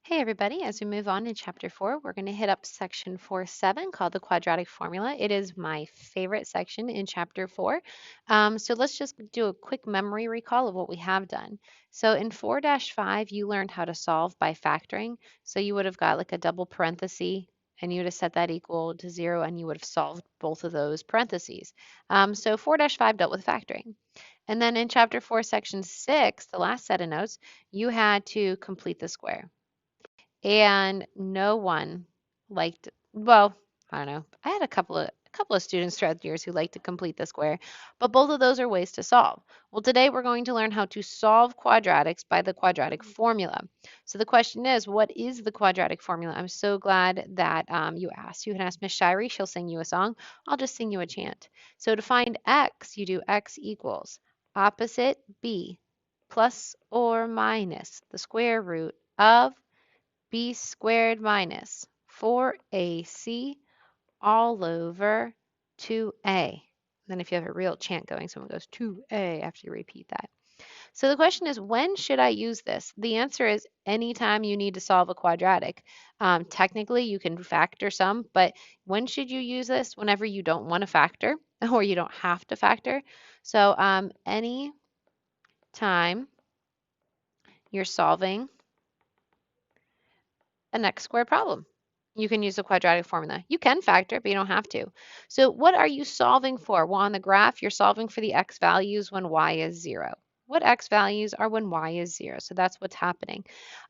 Hey everybody, as we move on in chapter 4, we're going to hit up section 4.7 called the quadratic formula. It is my favorite section in chapter 4. So let's just do a quick memory recall of what we have done. So in 4-5, you learned how to solve by factoring. So you would have got like a double parenthesis and you would have set that equal to 0 and you would have solved both of those parentheses. So 4-5 dealt with factoring. And then in chapter 4, section 6, the last set of notes, you had to complete the square. And no one liked, well, I don't know. I had a couple of students throughout the years who like to complete the square, but both of those are ways to solve. Well, today we're going to learn how to solve quadratics by the quadratic formula. So the question is, what is the quadratic formula? I'm so glad that you asked. You can ask Miss Shirey, she'll sing you a song. I'll just sing you a chant. So to find x, you do x equals opposite b plus or minus the square root of b squared minus 4ac all over 2a. Then if you have a real chant going, someone goes 2a after you repeat that. So the question is, when should I use this? The answer is anytime you need to solve a quadratic. Technically, you can factor some, but when should you use this? Whenever you don't want to factor or you don't have to factor. So any time you're solving an x squared problem, you can use the quadratic formula. You can factor, but you don't have to. So what are you solving for? Well, on the graph, you're solving for the x values when y is 0. What x values are when y is 0? So that's what's happening.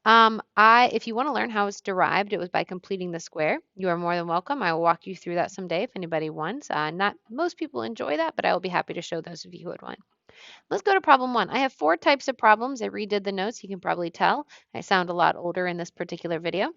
If you want to learn how it's derived, it was by completing the square. You are more than welcome. I will walk you through that someday if anybody wants. Not most people enjoy that, but I will be happy to show those of you who would want. Let's go to problem 1. I have 4 types of problems. I redid the notes. You can probably tell I sound a lot older in this particular video.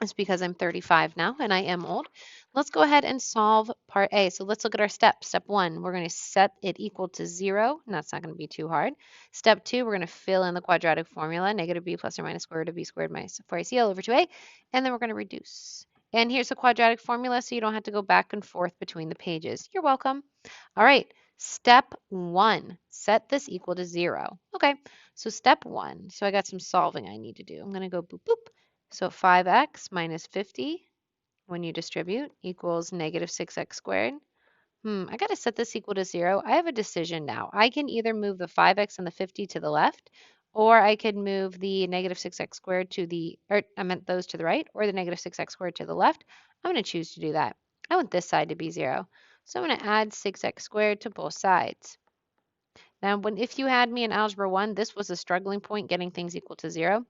It's because I'm 35 now and I am old. Let's go ahead and solve part A. So let's look at our steps. Step 1, we're going to set it equal to 0, and that's not going to be too hard. Step 2, we're going to fill in the quadratic formula, negative b plus or minus square root of b squared minus 4ac all over 2a, and then we're going to reduce. And here's the quadratic formula, so you don't have to go back and forth between the pages. You're welcome. All right, step 1, set this equal to 0. Okay, so step 1, so I got some solving I need to do. I'm going to go boop, boop. So 5x minus 50 when you distribute equals negative 6x squared. I got to set this equal to 0. I have a decision now. I can either move the 5x and the 50 to the left, or I could move the negative 6x squared to the, or I meant those to the right, or the negative 6x squared to the left. I'm going to choose to do that. I want this side to be 0. So I'm going to add 6x squared to both sides. Now, if you had me in Algebra 1, this was a struggling point, getting things equal to 0.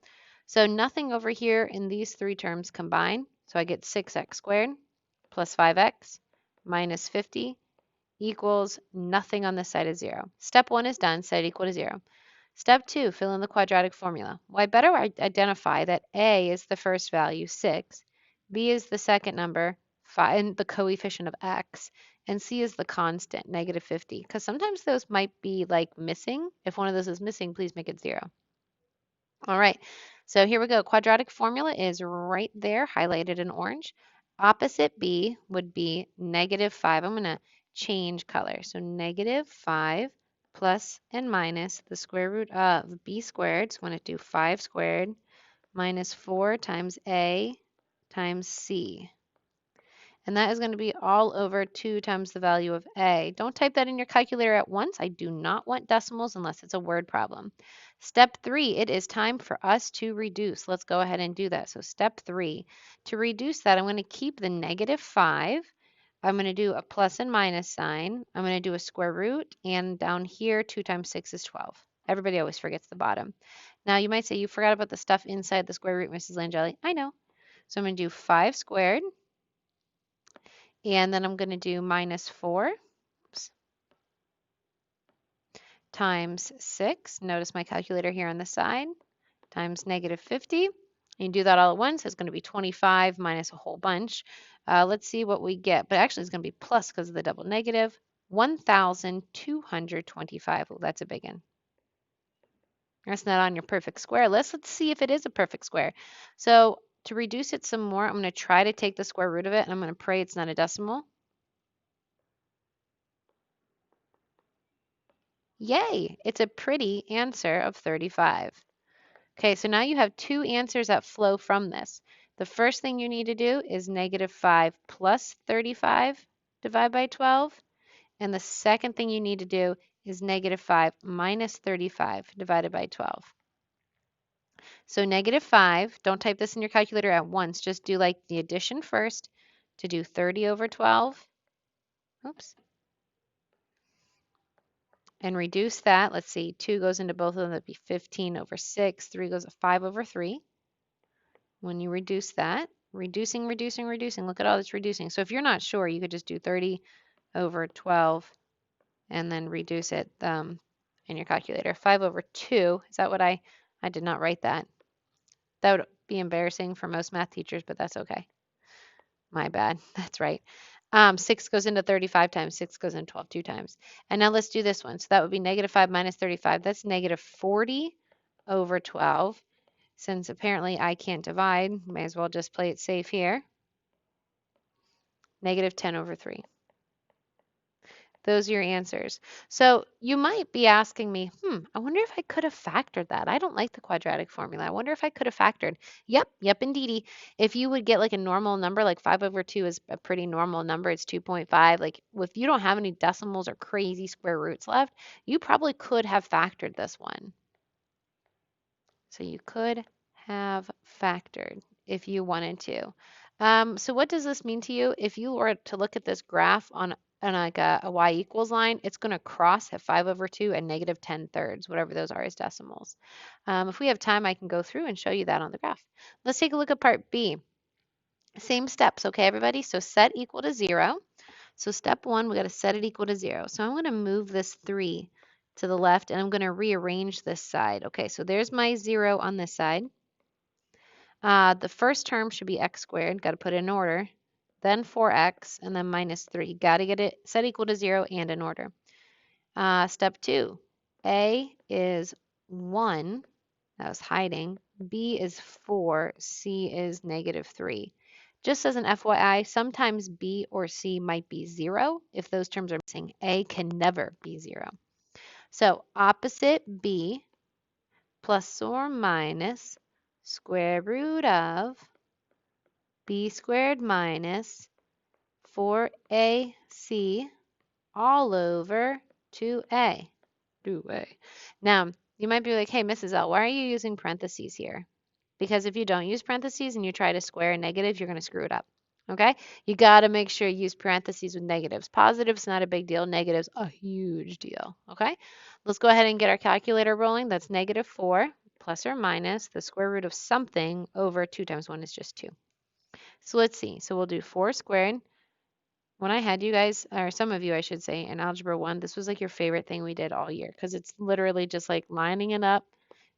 So nothing over here in these 3 terms combine. So I get 6x squared plus 5x minus 50 equals nothing on this side of 0. Step 1 is done, set it equal to 0. Step 2, fill in the quadratic formula. Well, I better identify that a is the first value, 6, b is the second number, 5, and the coefficient of x, and c is the constant, negative 50, because sometimes those might be like missing. If one of those is missing, please make it 0. All right, so here we go. Quadratic formula is right there, highlighted in orange. Opposite b would be negative 5. I'm going to change color. So negative 5 plus and minus the square root of b squared. So I'm going to do 5 squared minus 4 times a times c. And that is going to be all over 2 times the value of a. Don't type that in your calculator at once. I do not want decimals unless it's a word problem. Step 3, it is time for us to reduce. Let's go ahead and do that. So step 3, to reduce that, I'm going to keep the negative 5. I'm going to do a plus and minus sign. I'm going to do a square root, and down here, 2 times 6 is 12. Everybody always forgets the bottom. Now, you might say, you forgot about the stuff inside the square root, Mrs. Langeli. I know. So I'm going to do 5 squared. And then I'm going to do minus 4 times 6. Notice my calculator here on the side, times negative 50. And you do that all at once. It's going to be 25 minus a whole bunch. Let's see what we get. But actually, it's going to be plus because of the double negative. 1,225. Oh, that's a big one. That's not on your perfect square list. Let's see if it is a perfect square. So to reduce it some more, I'm going to try to take the square root of it, and I'm going to pray it's not a decimal. Yay! It's a pretty answer of 35. Okay, so now you have two answers that flow from this. The first thing you need to do is -5 plus 35 divided by 12. And the second thing you need to do is -5 minus 35 divided by 12. So -5, don't type this in your calculator at once, just do like the addition first to do 30 over 12. Oops. And reduce that. Let's see, 2 goes into both of them, that'd be 15 over 6. 3 goes to 5 over 3. When you reduce that, reducing, reducing, reducing, look at all this reducing. So if you're not sure, you could just do 30 over 12 and then reduce it in your calculator. 5 over 2, is that what I did not write that. That would be embarrassing for most math teachers, but that's okay. My bad. That's right. 6 goes into 35 times. 6 goes into 12 two times. And now let's do this one. So that would be -5 minus 35. That's -40 over 12. Since apparently I can't divide, may as well just play it safe here. -10 over 3. Those are your answers. So you might be asking me, I wonder if I could have factored that. I don't like the quadratic formula. I wonder if I could have factored. Yep, indeedy. If you would get like a normal number, like 5 over 2 is a pretty normal number. It's 2.5. Like if you don't have any decimals or crazy square roots left, you probably could have factored this one. So you could have factored if you wanted to. So what does this mean to you? If you were to look at this graph on like a y equals line, it's going to cross at 5 over 2 and -10/3, whatever those are as decimals. If we have time, I can go through and show you that on the graph. Let's take a look at part B. Same steps, okay, everybody? So set equal to 0. So step 1, we got to set it equal to 0. So I'm going to move this 3 to the left, and I'm going to rearrange this side. Okay, so there's my 0 on this side. The first term should be x squared. Got to put it in order. Then 4x, and then -3. Got to get it set equal to 0 and in order. Step 2, a is 1. That was hiding. B is 4. C is -3. Just as an FYI, sometimes B or C might be 0 if those terms are missing. A can never be 0. So opposite B plus or minus square root of B squared minus 4AC all over 2A. 2A. Now, you might be like, hey, Mrs. L, why are you using parentheses here? Because if you don't use parentheses and you try to square a negative, you're going to screw it up. Okay? You got to make sure you use parentheses with negatives. Positives, not a big deal. Negatives, a huge deal. Okay? Let's go ahead and get our calculator rolling. That's -4 plus or minus the square root of something over 2 times 1 is just 2. So let's see. So we'll do 4 squared. When I had you guys, or some of you, I should say, in Algebra 1, this was like your favorite thing we did all year because it's literally just like lining it up,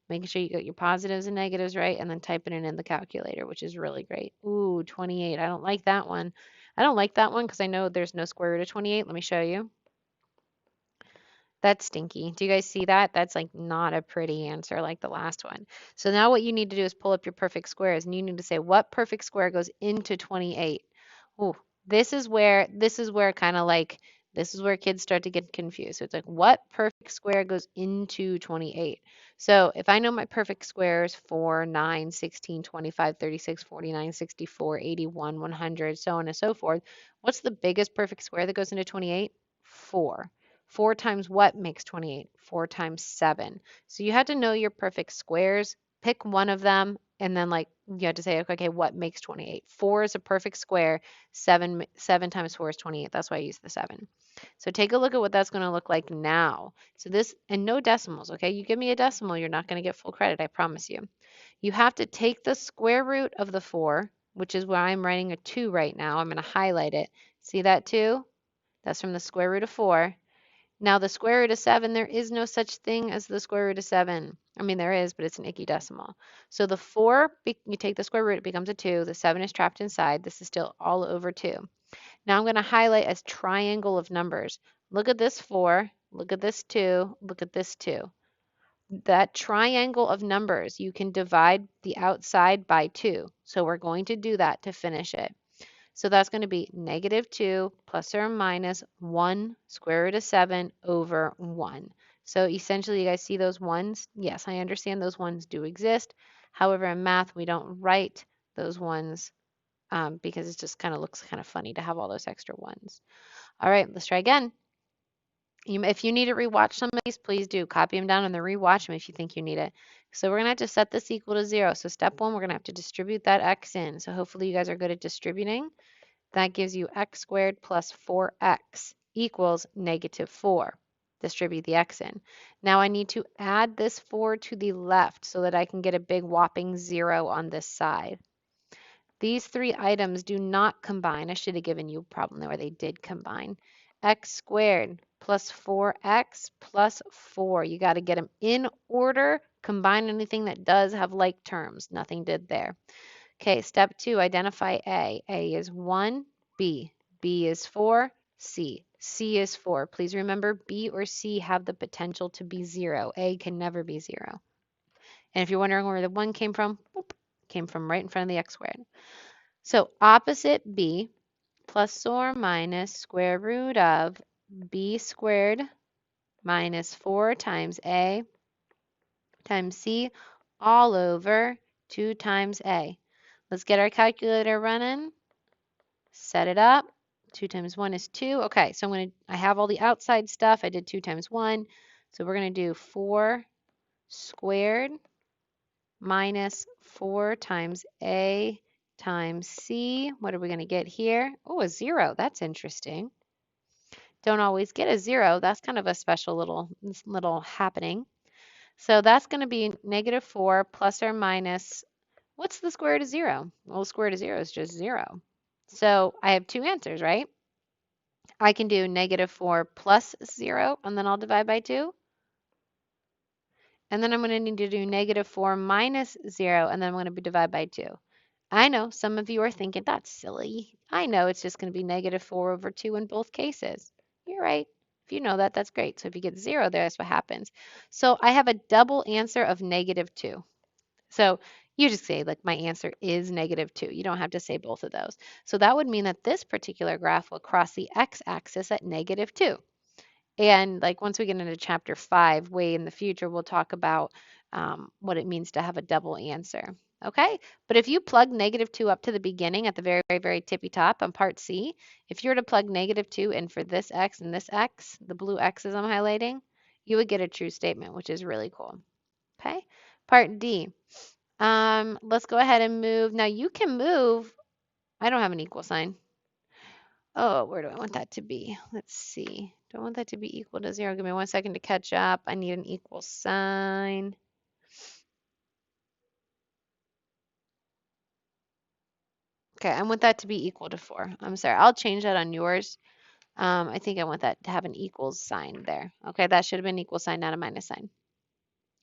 making sure you got your positives and negatives right, and then typing it in the calculator, which is really great. Ooh, 28. I don't like that one. I don't like that one because I know there's no square root of 28. Let me show you. That's stinky. Do you guys see that? That's like not a pretty answer like the last one. So now what you need to do is pull up your perfect squares, and you need to say what perfect square goes into 28. Ooh, this is where kind of like this is where kids start to get confused. So it's like what perfect square goes into 28. So if I know my perfect squares 4, 9, 16, 25, 36, 49, 64, 81, 100, so on and so forth, what's the biggest perfect square that goes into 28? 4. 4 times what makes 28? 4 times 7. So you had to know your perfect squares, pick one of them, and then like you had to say, okay, what makes 28? 4 is a perfect square. 7 times 4 is 28. That's why I use the 7. So take a look at what that's going to look like now. So this, and no decimals, okay? You give me a decimal, you're not going to get full credit, I promise you. You have to take the square root of the 4, which is where I'm writing a 2 right now. I'm going to highlight it. See that 2? That's from the square root of 4. Now the square root of 7, there is no such thing as the square root of 7. I mean, there is, but it's an icky decimal. So the 4, you take the square root, it becomes a 2. The 7 is trapped inside. This is still all over 2. Now I'm going to highlight as triangle of numbers. Look at this 4. Look at this 2. Look at this 2. That triangle of numbers, you can divide the outside by 2. So we're going to do that to finish it. So that's going to be -2 plus or minus 1 square root of 7 over 1. So essentially, you guys see those ones? Yes, I understand those ones do exist. However, in math, we don't write those ones because it just kind of looks kind of funny to have all those extra ones. All right, let's try again. If you need to rewatch some of these, please do. Copy them down and then rewatch them if you think you need it. So we're going to have to set this equal to 0. So step 1, we're going to have to distribute that x in. So hopefully you guys are good at distributing. That gives you x squared plus 4x equals negative 4. Distribute the x in. Now I need to add this 4 to the left so that I can get a big whopping 0 on this side. These three items do not combine. I should have given you a problem there where they did combine. X squared plus 4x plus 4. You got to get them in order. Combine anything that does have like terms. Nothing did there. Okay, step 2, identify A. A is 1, B. B is 4, C. C is 4. Please remember B or C have the potential to be 0. A can never be 0. And if you're wondering where the 1 came from, whoop, came from right in front of the x squared. So opposite B plus or minus square root of B squared minus 4 times A times C all over 2 times A. Let's get our calculator running. Set it up. 2 times 1 is 2. Okay, so I have all the outside stuff. I did 2 times 1. So we're going to do 4 squared minus 4 times A times C. What are we going to get here? Oh, a 0. That's interesting. Don't always get a 0. That's kind of a special little happening. So that's going to be negative 4 plus or minus, what's the square root of 0? Well, the square root of 0 is just 0. So I have two answers, right? I can do negative 4 plus 0, and then I'll divide by 2. And then I'm going to need to do negative 4 minus 0, and then I'm going to divide by 2. I know some of you are thinking, that's silly. I know it's just going to be negative 4 over 2 in both cases. You're right. If you know that, that's great. So if you get 0 there, that's what happens. So I have a double answer of negative 2. So you just say, like, my answer is negative 2. You don't have to say both of those. So that would mean that this particular graph will cross the x-axis at negative 2. And like once we get into chapter 5, way in the future, we'll talk about what it means to have a double answer. Okay, but if you plug negative 2 up to the beginning at the very, very, very tippy top on part C, if you were to plug negative 2 in for this x and this x, the blue x's I'm highlighting, you would get a true statement, which is really cool. Okay, part D. Let's go ahead and move. Now you can move. I don't have an equal sign. Oh, where do I want that to be? Let's see. Do I want that to be equal to 0? Give me 1 second to catch up. I need an equal sign. Okay, I want that to be equal to 4. I'm sorry. I'll change that on yours. I think I want that to have an equals sign there. Okay, that should have been an equal sign, not a minus sign.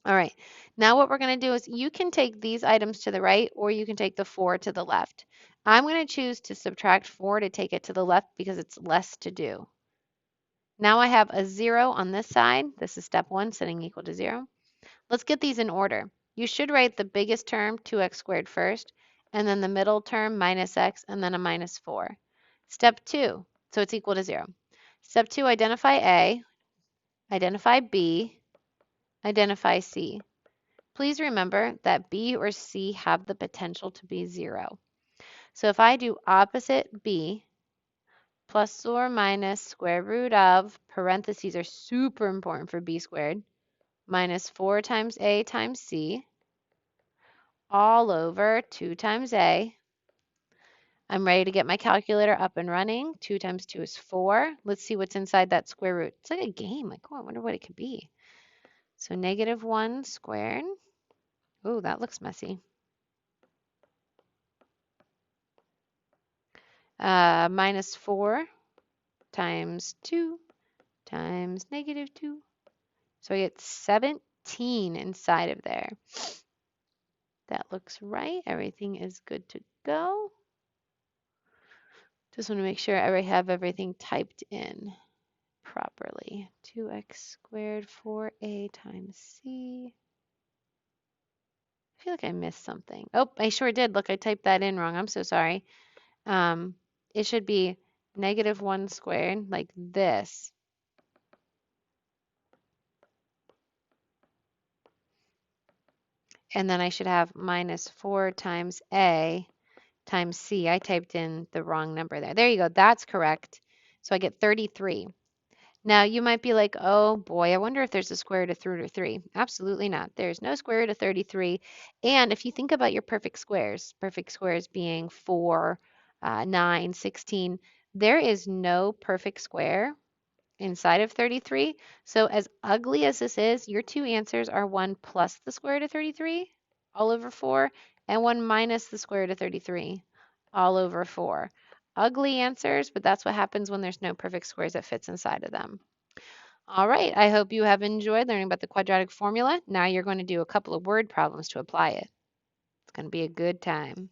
All right, now what we're going to do is you can take these items to the right or you can take the 4 to the left. I'm going to choose to subtract 4 to take it to the left because it's less to do. Now I have a 0 on this side. This is step 1, setting equal to 0. Let's get these in order. You should write the biggest term, 2x squared first, and then the middle term, minus x, and then a minus 4. Step 2, so it's equal to 0. Step 2, identify A, identify B, identify C. Please remember that B or C have the potential to be 0. So if I do opposite B, plus or minus square root of, parentheses are super important for B squared, minus 4 times A times C, all over 2 times A. I'm ready to get my calculator up and running. 2 times 2 is 4. Let's see what's inside that square root. It's like a game. Like, oh, I wonder what it could be. So negative 1 squared. Oh, that looks messy. Minus 4 times 2 times negative 2. So I get 17 inside of there. That looks right. Everything is good to go. Just want to make sure I have everything typed in properly. 2x squared 4a times c. I feel like I missed something. Oh, I sure did. Look, I typed that in wrong. I'm so sorry. It should be negative 1 squared, like this, And then I should have minus 4 times A times C. I typed in the wrong number there. There you go. That's correct. So I get 33. Now you might be like, oh boy, I wonder if there's a square root of 3. Absolutely not. There's no square root of 33. And if you think about your perfect squares being 4, 9, 16, there is no perfect square inside of 33. So as ugly as this is, your two answers are 1 plus the square root of 33 all over 4 and 1 minus the square root of 33 all over 4. Ugly answers, but that's what happens when there's no perfect squares that fits inside of them. All right, I hope you have enjoyed learning about the quadratic formula. Now you're going to do a couple of word problems to apply it. It's going to be a good time.